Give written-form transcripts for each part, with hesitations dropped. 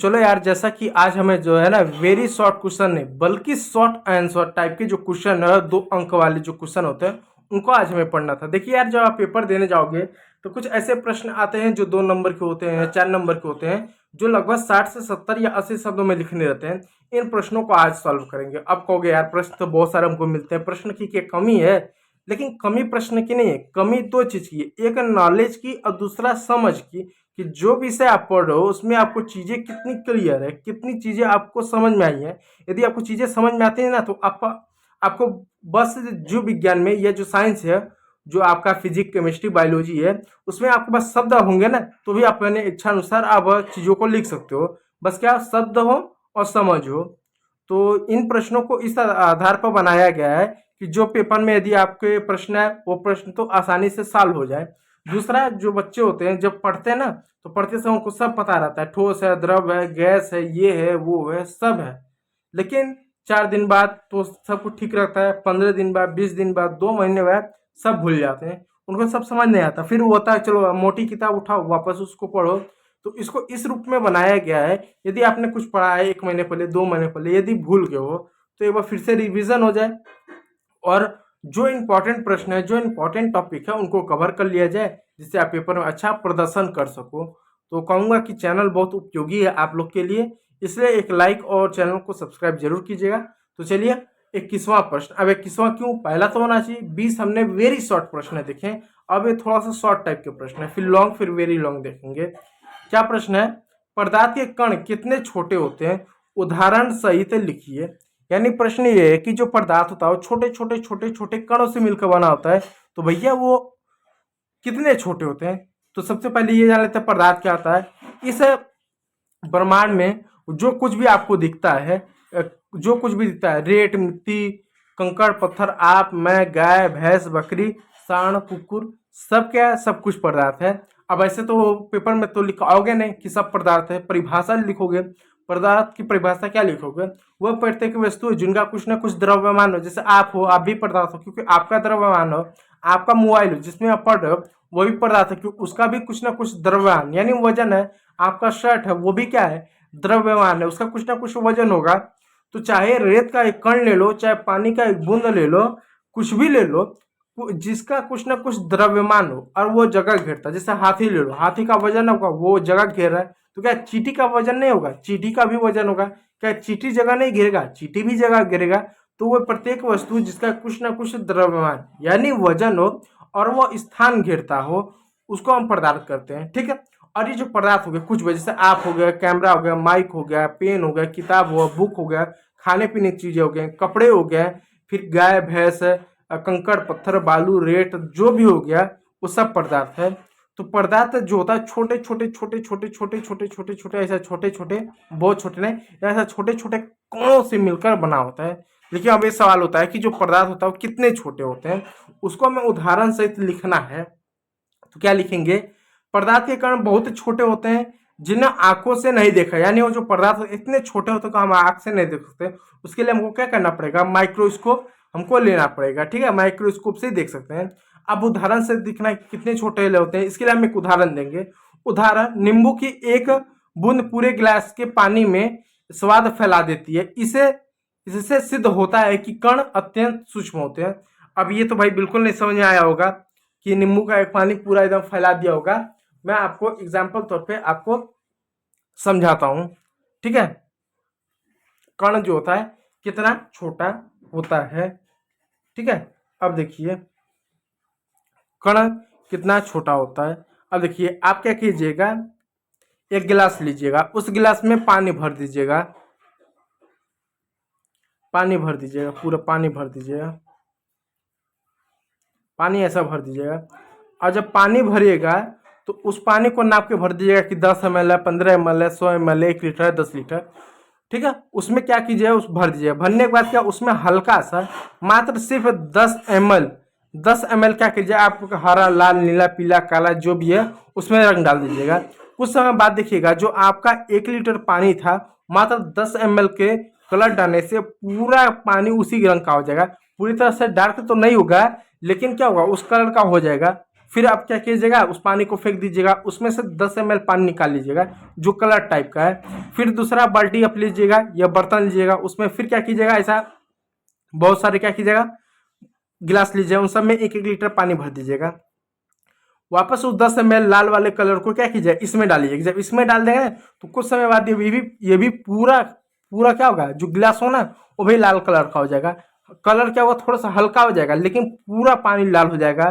चलो यार, जैसा कि आज हमें जो है ना वेरी शॉर्ट क्वेश्चन नहीं बल्कि शॉर्ट आंसर टाइप के जो क्वेश्चन है, 2 अंक वाले जो क्वेश्चन होते हैं उनको आज हमें पढ़ना था। देखिए यार, जब आप पेपर देने जाओगे तो कुछ ऐसे प्रश्न आते हैं जो 2 नंबर के होते हैं, 4 नंबर के होते हैं, जो लगभग 60 से 70 या 80 शब्दों में लिखने रहते हैं। इन प्रश्नों को आज सॉल्व करेंगे। अब कहोगे यार, प्रश्न तो बहुत सारे हमको मिलते हैं, प्रश्न की क्या कमी है? लेकिन कमी प्रश्न की नहीं है, कमी 2 चीज की है, एक नॉलेज की और दूसरा समझ की, कि जो विषय आप पढ़ रहे हो उसमें आपको चीज़ें कितनी क्लियर है, कितनी चीज़ें आपको समझ में आई हैं। यदि आपको चीज़ें समझ में आती हैं ना, तो आपको बस जीव विज्ञान में या जो साइंस है, जो आपका फिजिक्स केमिस्ट्री बायोलॉजी है, उसमें आपके पास शब्द होंगे ना, तो भी आप अपने इच्छा अनुसार आप चीज़ों को लिख सकते हो। बस क्या शब्द हो और समझ हो। तो इन प्रश्नों को इस आधार पर बनाया गया है कि जो पेपर में यदि आपके प्रश्न है, वो प्रश्न तो आसानी से सॉल्व हो जाए। दूसरा, जो बच्चे होते हैं जब पढ़ते हैं ना, तो पढ़ते समय उनको सब पता रहता है, ठोस है, द्रव है, गैस है, ये है, वो है, सब है। लेकिन 4 दिन बाद तो सब कुछ ठीक रहता है, 15 दिन बाद, 20 दिन बाद, 2 महीने बाद सब भूल जाते हैं, उनको सब समझ नहीं आता। फिर वो होता है, चलो मोटी किताब उठाओ, वापस उसको पढ़ो। तो इसको इस रूप में बनाया गया है, यदि आपने कुछ पढ़ा है 1 महीने पहले, 2 महीने पहले, यदि भूल गए हो तो एक बार फिर से रिवीजन हो जाए, और जो इम्पोर्टेंट प्रश्न है, जो इम्पोर्टेंट टॉपिक है, उनको कवर कर लिया जाए, जिससे आप पेपर में अच्छा प्रदर्शन कर सको। तो कहूँगा कि चैनल बहुत उपयोगी है आप लोग के लिए, इसलिए एक लाइक और चैनल को सब्सक्राइब जरूर कीजिएगा। तो चलिए, 21वां प्रश्न। अब 21वां क्यों? पहला तो होना चाहिए, 20 हमने वेरी शॉर्ट प्रश्न देखे, अब ये थोड़ा सा शॉर्ट टाइप के प्रश्न है, फिर लॉन्ग, फिर वेरी लॉन्ग देखेंगे। क्या प्रश्न है? पदार्थ के कण कितने छोटे होते हैं, उदाहरण सहित लिखिए। यानी प्रश्न ये है कि जो पदार्थ होता है वो छोटे छोटे छोटे छोटे कणों से मिलकर बना होता है, तो भैया वो कितने छोटे होते हैं? तो सबसे पहले ये जान लेते हैं पदार्थ क्या होता है। इस ब्रह्मांड में जो कुछ भी आपको दिखता है, जो कुछ भी दिखता है, रेत, मिट्टी, कंकड़, पत्थर, आप, मैं, गाय, भैंस, बकरी, सांड, कुकुर, सब क्या है? सब कुछ पदार्थ है। अब ऐसे तो पेपर में तो लिखाओगे नहीं कि सब पदार्थ है, परिभाषा लिखोगे। पदार्थ की परिभाषा क्या लिखोगे? वह प्रत्येक वस्तु जिनका कुछ ना कुछ द्रव्यमान हो, जैसे आप हो, आप भी पदार्थ हो क्योंकि आपका द्रव्यमान हो। आपका मोबाइल हो जिसमें आप पढ़ रहे हो, वो भी पदार्थ है क्योंकि उसका भी कुछ ना कुछ द्रव्यमान यानी वजन है। आपका शर्ट है, वो भी क्या है? द्रव्यमान है, उसका कुछ ना कुछ वजन होगा। तो चाहे रेत का एक कण ले लो, चाहे पानी का एक बूंद ले लो, कुछ भी ले लो, जिसका कुछ ना कुछ द्रव्यमान हो और वो जगह घेरता है। जैसे हाथी ले लो, हाथी का वजन होगा, वो जगह घेर रहा है, तो क्या चींटी का वजन नहीं होगा? चींटी का भी वजन होगा। क्या चींटी जगह नहीं घेरेगा? चींटी भी जगह घेरेगा। तो वो प्रत्येक वस्तु जिसका कुछ ना कुछ द्रव्यमान यानी वजन हो और वो स्थान घेरता हो, उसको हम पदार्थ करते हैं। ठीक है। और ये जो पदार्थ हो गए कुछ भी, जैसे आप हो गया, कैमरा हो गया, माइक हो गया, पेन हो गया, किताब हुआ, बुक हो गया, खाने पीने की चीजें हो गए, कपड़े हो गए, फिर गाय, भैंस, कंकड़, पत्थर, बालू, रेत, जो भी हो गया वो सब पदार्थ है। तो पदार्थ जो होता है छोटे छोटे छोटे छोटे छोटे छोटे छोटे छोटे ऐसा छोटे छोटे, बहुत छोटे नहीं, ऐसा छोटे छोटे कणों से मिलकर बना होता है। लेकिन अब ये सवाल होता है कि जो पदार्थ होता है वो कितने छोटे होते हैं, उसको हमें उदाहरण सहित लिखना है। तो क्या लिखेंगे? पदार्थ के कण बहुत छोटे होते हैं जिन्हें आंखों से नहीं देखा, यानी वो जो पदार्थ इतने छोटे होते हैं कि हम आंख से नहीं देख सकते। उसके लिए हमको क्या करना पड़ेगा? माइक्रोस्कोप हमको लेना पड़ेगा। ठीक है, माइक्रोस्कोप से देख सकते हैं। अब उदाहरण से दिखना कितने छोटे होते हैं, इसके लिए हम एक उदाहरण देंगे। उदाहरण, नींबू की एक बूंद पूरे गिलास के पानी में स्वाद फैला देती है। इससे सिद्ध होता है कि कण अत्यंत सूक्ष्म होते हैं। अब ये तो भाई बिल्कुल नहीं समझ में आया होगा कि नींबू का एक पानी पूरा एकदम फैला दिया होगा। मैं आपको एग्जाम्पल तौर पे आपको समझाता हूं। ठीक है, कण जो होता है कितना छोटा होता है। ठीक है, अब देखिए कण कितना छोटा होता है। अब देखिए आप क्या कीजिएगा, एक गिलास लीजिएगा, उस गिलास में पानी भर दीजिएगा, पानी भर दीजिएगा, पूरा पानी भर दीजिएगा, पानी ऐसा भर दीजिएगा। और जब पानी भरिएगा तो उस पानी को नाप के भर दीजिएगा कि 10 ml है, 15 ml है, 100 ml है, 1 लीटर है, 10 लीटर। ठीक है, उसमें क्या कीजिएगा, उस भर दीजिएगा। भरने के बाद क्या उसमें हल्का सा, मात्र सिर्फ 10 ml, 10 ml क्या कीजिए, आप हरा, लाल, नीला, पीला, काला जो भी है उसमें रंग डाल दीजिएगा। कुछ समय बाद देखिएगा जो आपका 1 लीटर पानी था, मात्र 10 ml के कलर डालने से पूरा पानी उसी रंग का हो जाएगा। पूरी तरह से डार्क तो नहीं होगा, लेकिन क्या होगा, उस कलर का हो जाएगा। फिर आप क्या कीजिएगा, उस पानी को फेंक दीजिएगा, उसमें से 10 ml पानी निकाल लीजिएगा जो कलर टाइप का है। फिर दूसरा बाल्टी आप लीजिएगा या बर्तन लीजिएगा, उसमें फिर क्या कीजिएगा, ऐसा बहुत सारे क्या कीजिएगा गिलास लीजिएगा, उन सब में 1-1 लीटर पानी भर दीजिएगा। वापस उस 10 ml लाल वाले कलर को क्या कीजिए, इसमें डालिए। जब इसमें डाल देंगे तो कुछ समय बाद ये भी पूरा पूरा क्या होगा, जो गिलास हो ना वो भी लाल कलर का हो जाएगा। कलर क्या होगा, थोड़ा सा हल्का हो जाएगा, लेकिन पूरा पानी लाल हो जाएगा।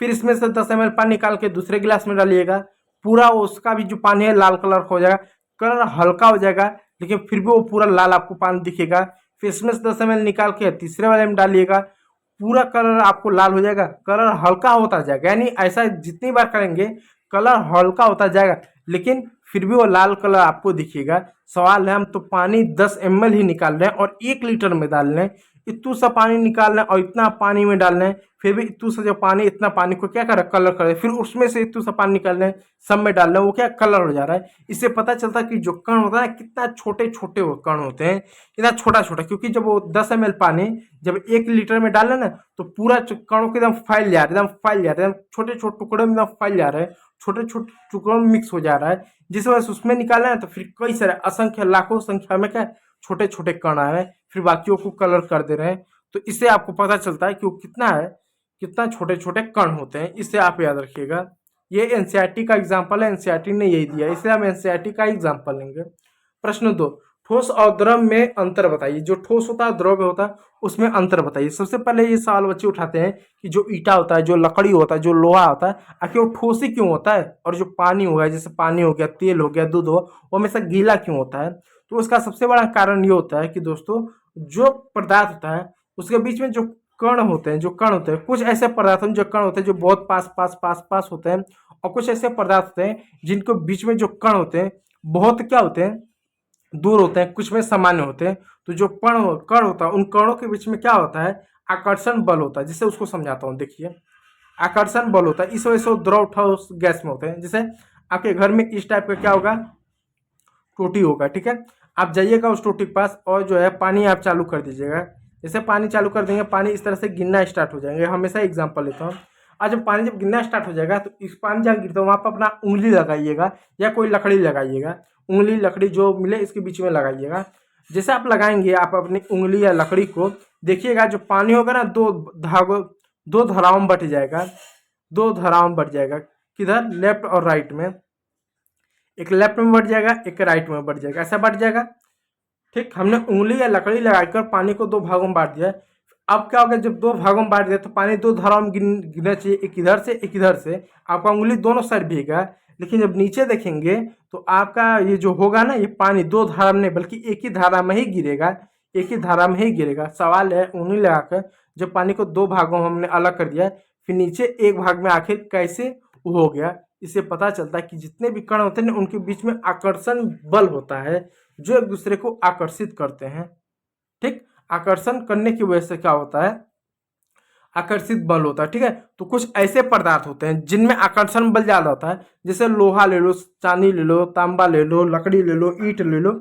फिर इसमें से 10 ml पानी निकाल के दूसरे गिलास में डालिएगा, पूरा उसका भी जो पानी है लाल कलर का हो जाएगा। कलर हल्का हो जाएगा लेकिन फिर भी वो पूरा लाल आपको पानी दिखेगा। फिर इसमें से 10 ml निकाल के तीसरे वाले में डालिएगा, पूरा कलर आपको लाल हो जाएगा, कलर हल्का होता जाएगा। यानी ऐसा जितनी बार करेंगे कलर हल्का होता जाएगा, लेकिन फिर भी वो लाल कलर आपको दिखेगा। सवाल है, हम तो पानी 10 ml ही निकाल रहे हैं और 1 लीटर में डाल रहे हैं, इतना सा पानी निकाल रहे हैं और इतना पानी में डाल रहे हैं, फिर भी इतना सा जो पानी, इतना पानी को क्या कर रहा है, कलर कर रहे हैं। फिर उसमें से इतना सा पानी निकाल रहे हैं, सब में डाल रहे हैं, वो क्या कलर हो जा रहा है। इससे पता चलता है कि जो कण होता है कितना छोटे छोटे वो कण होते हैं, इतना छोटा छोटा। क्योंकि जब वो 10 ml पानी जब 1 लीटर में डाल रहे ना तो पूरा कणों को एकदम फैल जा रहा है, एकदम फैल जा रहा है, छोटे छोटे टुकड़ों में एकदम फैल जा रहा है, छोटे छोटे टुकड़ों में मिक्स हो जा रहा है। जिस वजह से उसमें निकालना है तो फिर कई सारे असंख्य लाखों संख्या में क्या छोटे छोटे कण आ रहे हैं, फिर बाकियों को कलर कर दे रहे हैं। तो इससे आपको पता चलता है कि वो कितना है, कितना छोटे छोटे कण होते हैं। इससे आप याद रखिएगा। ये एनसीईआरटी का एग्जाम्पल है, एनसीईआरटी ने यही दिया, इसलिए हम एनसीईआरटी का एग्जाम्पल लेंगे। प्रश्न 2, ठोस और द्रव में अंतर बताइए। जो ठोस होता है द्रव होता है उसमें अंतर बताइए। सबसे पहले ये सवाल बच्चे उठाते हैं कि जो ईटा होता है, जो लकड़ी होता है, जो लोहा होता है, आखिर वो ठोस ही क्यों होता है, और जो पानी हो गया, जैसे पानी हो गया, तेल हो गया, दूध हो, वो हमेशा गीला क्यों होता है। तो उसका सबसे बड़ा कारण ये होता है कि दोस्तों, जो पदार्थ होता है उसके बीच में जो कण होते हैं, कुछ ऐसे पदार्थ हैं जो कण होते हैं जो बहुत पास पास पास पास होते हैं, और कुछ ऐसे पदार्थ होते हैं जिनको बीच में जो कण होते हैं बहुत क्या होते हैं, दूर होते हैं, कुछ में सामान्य होते हैं। तो जो कण होता है उन कणों के बीच में क्या होता है, आकर्षण बल होता है। जिससे उसको समझाता हूँ, देखिए आकर्षण बल होता है, इस वजह से वो द्रव ठोस गैस में होते हैं। जैसे आपके घर में इस टाइप का क्या होगा, टोटी होगा, ठीक है। आप जाइएगा उस टोटी के पास और जो है पानी आप चालू कर दीजिएगा। जैसे पानी चालू कर देंगे, पानी इस तरह से गिरना स्टार्ट हो जाएंगे। हमेशा एग्जांपल लेता हूँ। आज जब पानी जब गिरना स्टार्ट हो जाएगा तो इस पानी जहाँ गिरता है वहाँ पर अपना उंगली लगाइएगा या कोई लकड़ी लगाइएगा। उंगली लकड़ी जो मिले इसके बीच में लगाइएगा। जैसे आप लगाएंगे, आप अपनी उंगली या लकड़ी को देखिएगा, जो पानी होगा ना दो धाराओं में बट जाएगा, 2 धाराओं में बट जाएगा। किधर, लेफ्ट और राइट में। एक लेफ्ट में बढ़ जाएगा, एक राइट में बढ़ जाएगा, ऐसा बढ़ जाएगा। ठीक, हमने उंगली या लकड़ी लगाकर पानी को 2 भागों में बांट दिया। अब क्या होगा, जब 2 भागों में बांट दिया तो पानी 2 धाराओं में गिरना चाहिए, एक इधर से एक इधर से। आपका उंगली दोनों साइड भीगेगा, लेकिन जब नीचे देखेंगे तो आपका ये जो होगा ना, ये पानी 2 धारा में नहीं बल्कि एक ही धारा में ही गिरेगा, एक ही धारा में ही गिरेगा। सवाल है, उंगली लगाकर जब पानी को 2 भागों में हमने अलग कर दिया, फिर नीचे एक भाग में आखिर कैसे हो गया। इससे पता चलता है कि जितने भी कण होते हैं उनके बीच में आकर्षण बल होता है जो एक दूसरे को आकर्षित करते हैं। ठीक, आकर्षण करने की वजह से क्या होता है, आकर्षित बल होता है। ठीक है, तो कुछ ऐसे पदार्थ होते हैं जिनमें आकर्षण बल ज्यादा होता है। जैसे लोहा ले लो, चांदी ले लो, तांबा ले लो, लकड़ी ले लो, ईंट ले लो।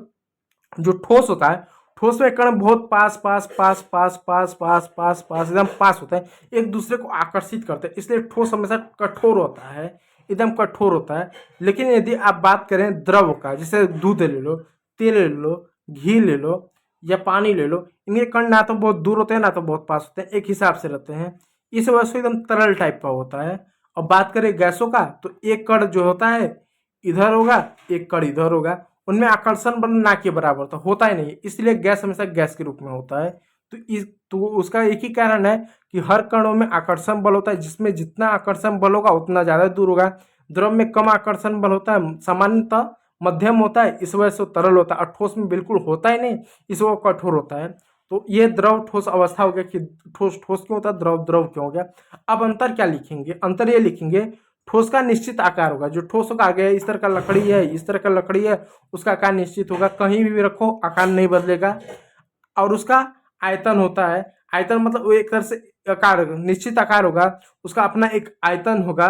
जो ठोस होता है, ठोस में कण बहुत पास पास पास पास पास पास पास पास एकदम पास होता है, एक दूसरे को आकर्षित करते हैं। इसलिए ठोस हमेशा कठोर होता है, एकदम कठोर होता है। लेकिन यदि आप बात करें द्रव का, जैसे दूध ले लो, तेल ले लो, घी ले लो या पानी ले लो, इनके कण ना तो बहुत दूर होते हैं ना तो बहुत पास होते हैं, एक हिसाब से रहते हैं। इस वजह से एकदम तरल टाइप का होता है। और बात करें गैसों का, तो एक कण जो होता है इधर होगा, एक कण इधर होगा, उनमें आकर्षण बल ना के बराबर तो होता ही नहीं, इसलिए गैस हमेशा गैस के रूप में होता है। तो उसका एक ही कारण है कि हर कणों में आकर्षण बल होता है, जिसमें जितना आकर्षण बल होगा उतना ज़्यादा दूर होगा। द्रव में कम आकर्षण बल होता है, सामान्यतः मध्यम होता है, इस वजह से तरल होता है। और ठोस में बिल्कुल होता ही नहीं, इस वजह कठोर होता है। तो ये द्रव ठोस अवस्था हो गया कि ठोस ठोस क्यों होता है, द्रव द्रव क्यों हो गया। अब अंतर क्या लिखेंगे, अंतर ये लिखेंगे, ठोस का निश्चित आकार होगा। जो ठोस होगा, आगे इस तरह का लकड़ी है, इस तरह का लकड़ी है, उसका आकार निश्चित होगा, कहीं भी रखो आकार नहीं बदलेगा। और उसका आयतन होता है, आयतन मतलब वो एक तरह से आकार, निश्चित आकार होगा, उसका अपना एक आयतन होगा।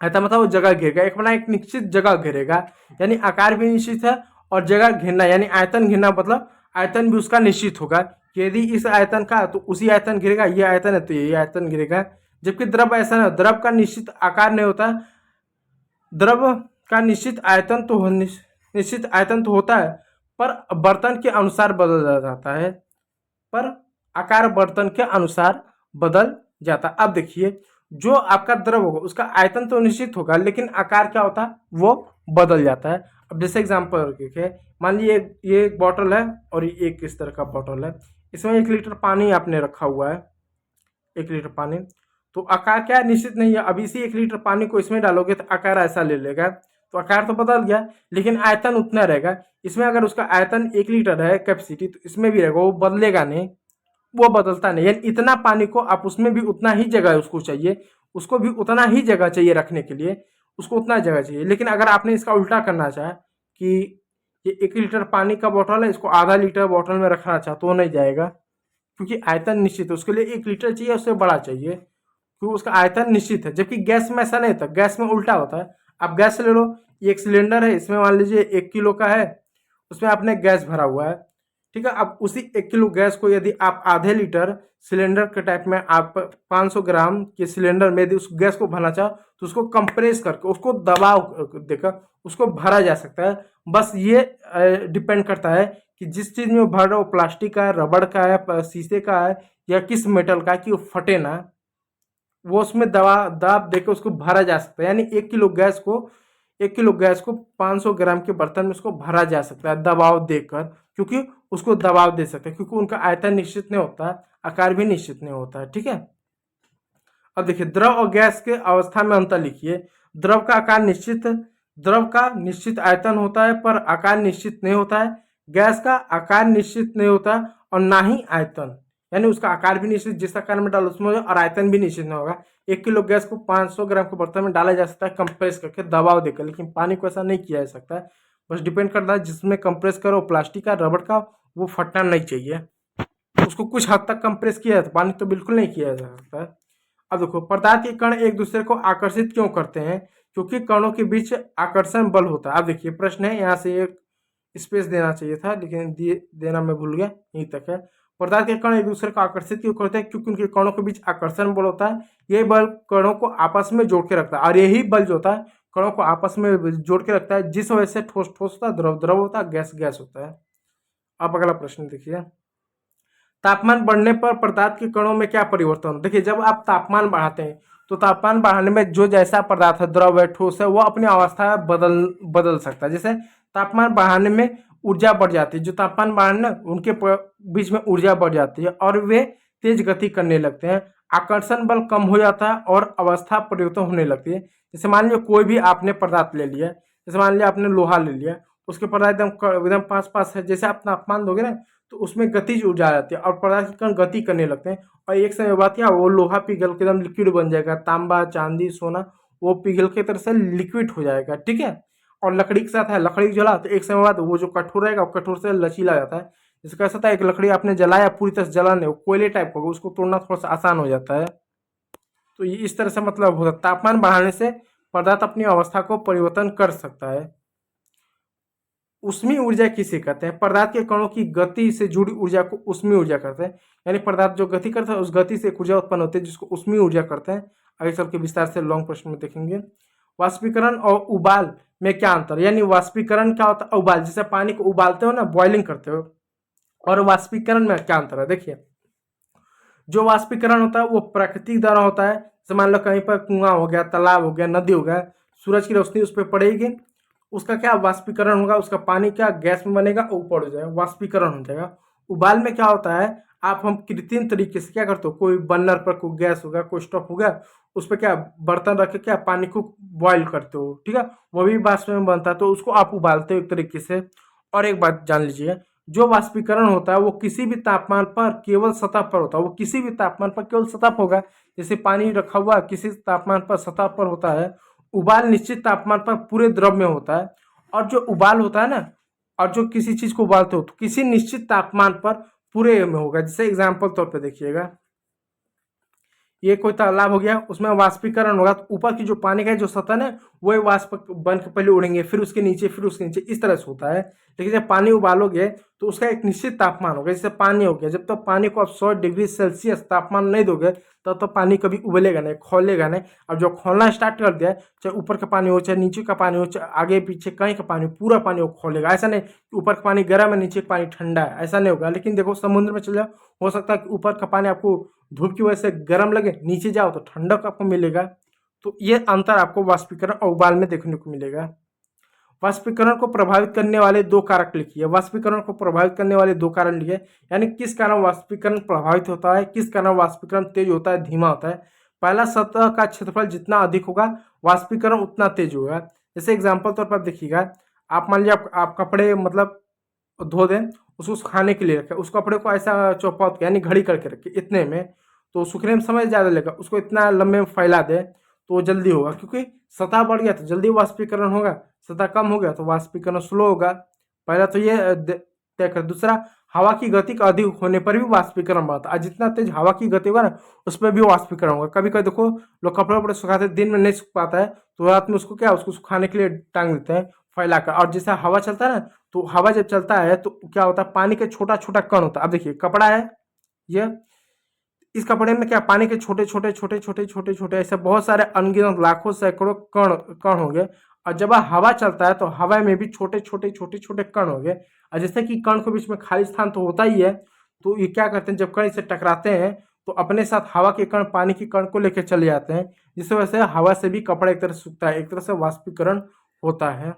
आयतन मतलब वो जगह घेरेगा, एक अपना एक निश्चित जगह घेरेगा, यानी आकार भी निश्चित है और जगह घेरना यानी आयतन घेरना, मतलब आयतन भी उसका निश्चित होगा कि यदि इस आयतन का तो उसी आयतन घेरेगा, ये आयतन है तो यही आयतन घेरेगा। जबकि द्रव ऐसा नहीं, द्रव का निश्चित आकार नहीं होता, द्रव का निश्चित आयतन तो निश्चित आयतन तो होता है, पर बर्तन के अनुसार बदल जाता है, पर आकार बर्तन के अनुसार बदल जाता है। अब देखिए, जो आपका द्रव होगा उसका आयतन तो निश्चित होगा, लेकिन आकार क्या होता है, वो बदल जाता है। अब जैसे एग्जांपल देखिए, मान लीजिए ये एक बॉटल है और ये एक इस तरह का बॉटल है, इसमें 1 लीटर पानी आपने रखा हुआ है, 1 लीटर पानी, तो आकार क्या निश्चित नहीं है। अब इसी 1 लीटर पानी को इसमें डालोगे तो आकार ऐसा ले लेगा, तो आकार तो बदल गया, लेकिन आयतन उतना रहेगा। इसमें अगर उसका आयतन 1 लीटर है कैपेसिटी, तो इसमें भी रहेगा, वो बदलेगा नहीं, वो बदलता नहीं। यानी इतना पानी को आप उसमें भी उतना ही जगह उसको चाहिए, उसको भी उतना ही जगह चाहिए रखने के लिए, उसको उतना जगह चाहिए। लेकिन अगर आपने इसका उल्टा करना चाहा कि ये 1 लीटर पानी का बॉटल है, इसको आधा लीटर बॉटल में रखना चाहा, तो वो नहीं जाएगा, क्योंकि आयतन निश्चित है। उसके लिए 1 लीटर चाहिए, उससे बड़ा चाहिए, क्योंकि उसका आयतन निश्चित है। जबकि गैस में ऐसा नहीं था, गैस में उल्टा होता है। आप गैस ले लो, ये एक सिलेंडर है, इसमें मान लीजिए 1 किलो का है, उसमें आपने गैस भरा हुआ है, ठीक है। अब उसी 1 किलो गैस को यदि आप आधे लीटर सिलेंडर के टाइप में आप 500 ग्राम के सिलेंडर में यदि उस गैस को भरना चाहो, तो उसको कंप्रेस करके, उसको दबाव देकर उसको भरा जा सकता है। बस ये डिपेंड करता है कि जिस चीज़ में भर रहा हो, प्लास्टिक का है, रबड़ का है, शीशे का है, या किस मेटल का, कि वो फटे ना, वो उसमें दाब देकर उसको भरा जा सकता है। यानी 1 किलो गैस को 500 ग्राम के बर्तन में उसको भरा जा सकता है दबाव देकर, क्योंकि उसको दबाव दे सकते हैं, क्योंकि उनका आयतन निश्चित नहीं होता है, आकार भी निश्चित नहीं होता है, ठीक है। अब देखिए, द्रव और गैस के अवस्था में अंतर लिखिए। द्रव का निश्चित आयतन होता है, पर आकार निश्चित नहीं होता है। गैस का आकार निश्चित नहीं होता और ना ही आयतन, यानी उसका आकार भी निश्चित, जिस आकार में डालो उसमें, और आयतन भी निश्चित नहीं होगा। 1 किलो गैस को 500 ग्राम के बर्तन में डाला जा सकता है कंप्रेस करके, दबाव देकर, लेकिन पानी को ऐसा नहीं किया जा सकता है। बस डिपेंड करता है जिसमें कंप्रेस करो, प्लास्टिक का, रबड़ का, वो फटना नहीं चाहिए। उसको कुछ हद तक कंप्रेस किया जाता है, पानी तो बिल्कुल नहीं किया जा सकता है। अब देखो, पदार्थ के कण एक दूसरे को आकर्षित क्यों करते हैं? क्योंकि कणों के बीच आकर्षण बल होता है। अब देखिए, प्रश्न है, यहाँ से एक स्पेस देना चाहिए था, लेकिन देना मैं भूल गया, यहीं तक है। पदार्थ के कण एक दूसरे को आकर्षित क्यों करते हैं? क्योंकि उनके कणों के बीच आकर्षण बल होता है। ये बल कणों को आपस में जोड़ के रखता है, और यही बल जो होता है कणों को आपस में जोड़ के रखता है, जिस वजह से ठोस ठोस होता है, द्रव द्रव होता है, गैस गैस होता है। अब अगला प्रश्न देखिए, तापमान बढ़ने पर पदार्थ के कणों में क्या परिवर्तन होता है? देखिए, जब आप तापमान बढ़ाते हैं, तो तापमान बढ़ाने में जो जैसा पदार्थ है, द्रव है, ठोस है, वो अपनी अवस्था बदल सकता है। जैसे तापमान बढ़ाने में ऊर्जा बढ़ जाती है, जो तापमान बढ़ाने ना, उनके बीच में ऊर्जा बढ़ जाती है और वे तेज गति करने लगते हैं। आकर्षण बल कम हो जाता है और अवस्था परिवर्तन होने लगती है। जैसे मान लीजिए कोई भी आपने पदार्थ ले लिया, जैसे मान लीजिए आपने लोहा ले लिया, उसके पदार्थ एकदम पास पास है, जैसे आप तापमान दोगे ना, तो उसमें गतिज ऊर्जा आ जाती है और पदार्थ के कण गति करने लगते हैं, और एक समय बाद क्या, वो लोहा पिघल के एकदम लिक्विड बन जाएगा। तांबा, चांदी, सोना, वो पिघल के तरह से लिक्विड हो जाएगा, ठीक है। और लकड़ी के साथ है, लकड़ी जला तो एक समय बाद वो जो कठोर रहेगा, वो कठोर से लचीला जाता है। जैसे कैसा था, एक लकड़ी आपने जलाया, पूरी तरह से जला नहीं, वो कोयले टाइप होगा, उसको तोड़ना थोड़ा सा आसान हो जाता है। तो ये इस तरह से मतलब होता है, तापमान बढ़ाने से पदार्थ अपनी अवस्था को परिवर्तन कर सकता है। ऊष्मीय ऊर्जा किसे कहते हैं? पदार्थ के कणों की गति से जुड़ी ऊर्जा को ऊष्मीय ऊर्जा कहते हैं। यानी पदार्थ जो गति करता है, उस गति से एक ऊर्जा उत्पन्न होती है, जिसको ऊष्मीय ऊर्जा कहते हैं। आगे चल के विस्तार से लॉन्ग प्रश्न में देखेंगे। वाष्पीकरण और उबाल में क्या अंतर? यानी वाष्पीकरण क्या होता है, उबाल, जैसे पानी को उबालते हो ना, बॉइलिंग करते हो, और वाष्पीकरण में क्या अंतर है? देखिए, जो वाष्पीकरण होता है वो प्राकृतिक द्वारा होता है। जैसे मान लो कहीं पर कुआं हो गया, तालाब हो गया, नदी हो गया, सूरज की रोशनी उस पर पड़ेगी, उसका क्या वाष्पीकरण होगा, उसका पानी क्या गैस में बनेगा, ऊपर हो जाएगा, वाष्पीकरण हो जाएगा। उबाल में क्या होता है, हम कृत्रिम तरीके से क्या करते हो, कोई बर्नर पर कोई गैस हो गया, कोई स्टोव हो गया, उस पर क्या बर्तन रख के क्या पानी को बॉईल करते हो, ठीक है, वो भी वाष्प में बनता है, तो उसको आप उबालते हो एक तरीके से। और एक बात जान लीजिए, जो वाष्पीकरण होता है वो किसी भी तापमान पर केवल सतह पर होता है, वो किसी भी तापमान पर केवल सतह पर होगा। जैसे पानी रखा हुआ किसी तापमान पर सतह पर होता है, उबाल निश्चित तापमान पर पूरे द्रव में होता है। और जो उबाल होता है ना, और जो किसी चीज को उबालते हो तो किसी निश्चित तापमान पर पूरे में होगा। जैसे एग्जाम्पल तौर पे देखिएगा, ये कोई तालाब हो गया, उसमें वाष्पीकरण होगा तो ऊपर की जो पानी का जो सतह है वही वाष्प बन के पहले उड़ेंगे, फिर उसके नीचे, फिर उसके नीचे, इस तरह से होता है। लेकिन जब पानी उबालोगे तो उसका एक निश्चित तापमान होगा, जैसे पानी हो गया, जब तक पानी को आप 100 डिग्री सेल्सियस तापमान नहीं दोगे तब तक पानी कभी उबलेगा नहीं, खौलेगा नहीं। अब जो खौलना स्टार्ट कर दिया, चाहे ऊपर का पानी हो, चाहे नीचे का पानी हो, चाहे आगे पीछे कहीं का पानी हो, पूरा पानी वो खौलेगा। ऐसा नहीं कि ऊपर का पानी गर्म है, नीचे का पानी ठंडा है, ऐसा नहीं होगा। लेकिन देखो समुद्र में चले जाओ, हो सकता है कि ऊपर का पानी आपको धूप की वजह से गर्म लगे, नीचे जाओ तो ठंडक आपको मिलेगा। तो ये अंतर आपको वाष्पीकरण और उबाल में देखने को मिलेगा। वाष्पीकरण को प्रभावित करने वाले दो कारक लिखिए। वाष्पीकरण को प्रभावित करने वाले दो कारण लिखिए, यानी किस कारण वाष्पीकरण प्रभावित होता है, किस कारण वाष्पीकरण तेज होता है, धीमा होता है। पहला, सतह का क्षेत्रफल जितना अधिक होगा वाष्पीकरण उतना तेज होगा। जैसे एग्जाम्पल तौर पर देखिएगा, आप मान लीजिए आप कपड़े मतलब धो दें, उसको सुखाने के लिए रखें, उस कपड़े को ऐसा चौपात यानी घड़ी करके रखें इतने में, तो सूखने में समय ज़्यादा लगेगा। उसको इतना लंबे में फैला दें तो वो जल्दी होगा, क्योंकि सतह बढ़ गया तो जल्दी वाष्पीकरण होगा, सतह कम हो गया तो वाष्पीकरण स्लो होगा। पहला तो ये तय कर। दूसरा, हवा की गति का अधिक होने पर भी वाष्पीकरण बढ़ता है। जितना तेज हवा की गति होगा ना उसमें भी वाष्पीकरण होगा। कभी कभी देखो लोग कपड़े वपड़े सुखाते दिन में नहीं सूख पाता है तो रात में उसको क्या उसको सुखाने के लिए टांग देते हैं फैलाकर। और जैसा हवा चलता है ना, तो हवा जब चलता है तो क्या होता है, पानी के छोटा छोटा कण होता है। अब देखिए कपड़ा है ये, इस कपड़े में क्या पानी के छोटे छोटे छोटे छोटे छोटे छोटे ऐसे बहुत सारे अनगिनत लाखों सैकड़ों कण कण हो गए। और जब हवा चलता है तो हवा में भी छोटे छोटे छोटे छोटे कण हो गए। और जैसे कि कण के बीच में खाली स्थान तो होता ही है, तो ये क्या करते हैं, जब कण इसे टकराते हैं तो अपने साथ हवा के कण पानी के कण को लेकर चले जाते हैं, जिस वजह से हवा से भी कपड़ा एक तरह से सूखता है, एक तरह से वाष्पीकरण होता है।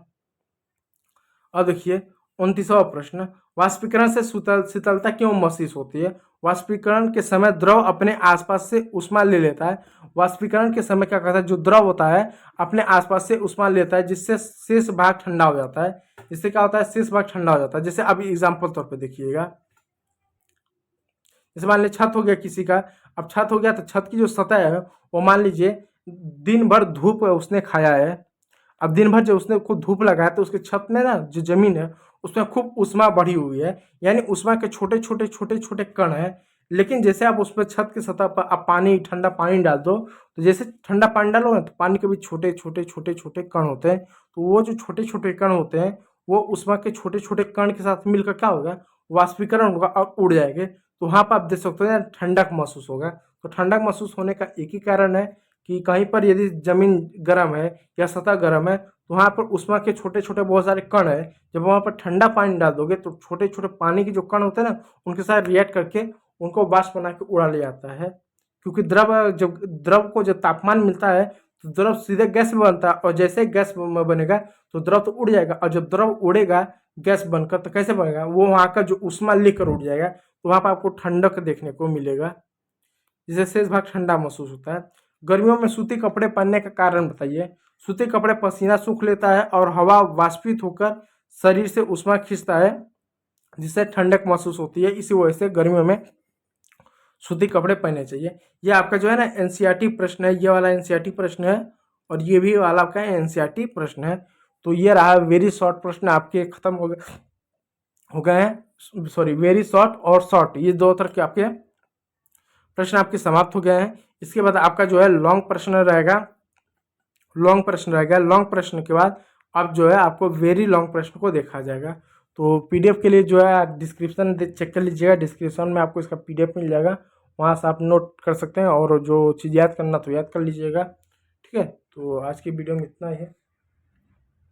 अब देखिए 29वां प्रश्न, वाष्पीकरण से शीतलता क्यों महसूस होती है। वाष्पीकरण के समय द्रव अपने आसपास से ऊष्मा ले लेता है। वाष्पीकरण के समय क्या करता है, जो द्रव होता है अपने आसपास से ऊष्मा लेता है, जिससे शेष भाग ठंडा हो जाता है। इससे क्या होता है, शेष भाग ठंडा हो जाता है। जैसे अभी एग्जाम्पल तौर पे देखिएगा, जैसे मान लीजिए छत हो गया किसी का। अब छत हो गया तो छत की जो सतह है वो मान लीजिए दिन भर धूप उसने खाया है। अब दिन भर जब उसने खूब धूप लगाया तो उसके छत में ना जो जमीन है उसमें खूब ऊष्मा बढ़ी हुई है, यानी ऊष्मा के छोटे छोटे छोटे छोटे कण हैं। लेकिन जैसे आप उसमें छत की सतह पर आप पानी ठंडा पानी डाल दो, तो जैसे ठंडा पानी डालो ना तो पानी के भी छोटे छोटे छोटे छोटे कण होते हैं। तो वो जो छोटे छोटे कण होते हैं वो ऊष्मा के छोटे छोटे कण के साथ मिलकर क्या होगा, वाष्पीकरण होगा और उड़ जाएंगे। तो वहाँ पर आप देख सकते हैं ठंडक महसूस होगा। तो ठंडक महसूस होने का एक ही कारण है कि कहीं पर यदि जमीन गर्म है या सतह गर्म है तो वहाँ पर ऊष्मा के छोटे छोटे बहुत सारे कण है। जब वहाँ पर ठंडा पानी डाल दोगे तो छोटे छोटे पानी के जो कण होते हैं ना उनके साथ रिएक्ट करके उनको वाष्प बना के उड़ा ले जाता है। क्योंकि द्रव को जब तापमान मिलता है तो द्रव सीधे गैस में बनता है, और जैसे गैस बनेगा तो द्रव तो उड़ जाएगा, और जब द्रव उड़ेगा गैस बनकर तो कैसे बनेगा, वो वहाँ का जो ऊष्मा लेकर उड़ जाएगा, तो वहाँ पर आपको ठंडक देखने को मिलेगा, जिससे शेष भाग ठंडा महसूस होता है। गर्मियों में सूती कपड़े पहनने का कारण बताइए। सूती कपड़े पसीना सूख लेता है और हवा वाष्पित होकर शरीर से ऊष्मा खींचता है, जिससे ठंडक महसूस होती है। इसी वजह से गर्मियों में सूती कपड़े पहनने चाहिए। ये आपका जो है ना एनसीईआरटी प्रश्न है, ये वाला एनसीईआरटी प्रश्न है, और ये भी वाला आपका एनसीईआरटी प्रश्न है। तो ये रहा वेरी शॉर्ट प्रश्न आपके खत्म हो गए हैं, सॉरी वेरी शॉर्ट और शॉर्ट, ये दो तरह के आपके प्रश्न आपके समाप्त हो गए हैं। इसके बाद आपका जो है लॉन्ग प्रश्न रहेगा। लॉन्ग प्रश्न के बाद अब जो है आपको वेरी लॉन्ग प्रश्न को देखा जाएगा। तो पीडीएफ के लिए जो है डिस्क्रिप्शन चेक कर लीजिएगा, डिस्क्रिप्शन में आपको इसका पीडीएफ मिल जाएगा, वहाँ से आप नोट कर सकते हैं, और जो चीज़ याद करना तो याद कर लीजिएगा। ठीक है, तो आज की वीडियो में इतना ही है।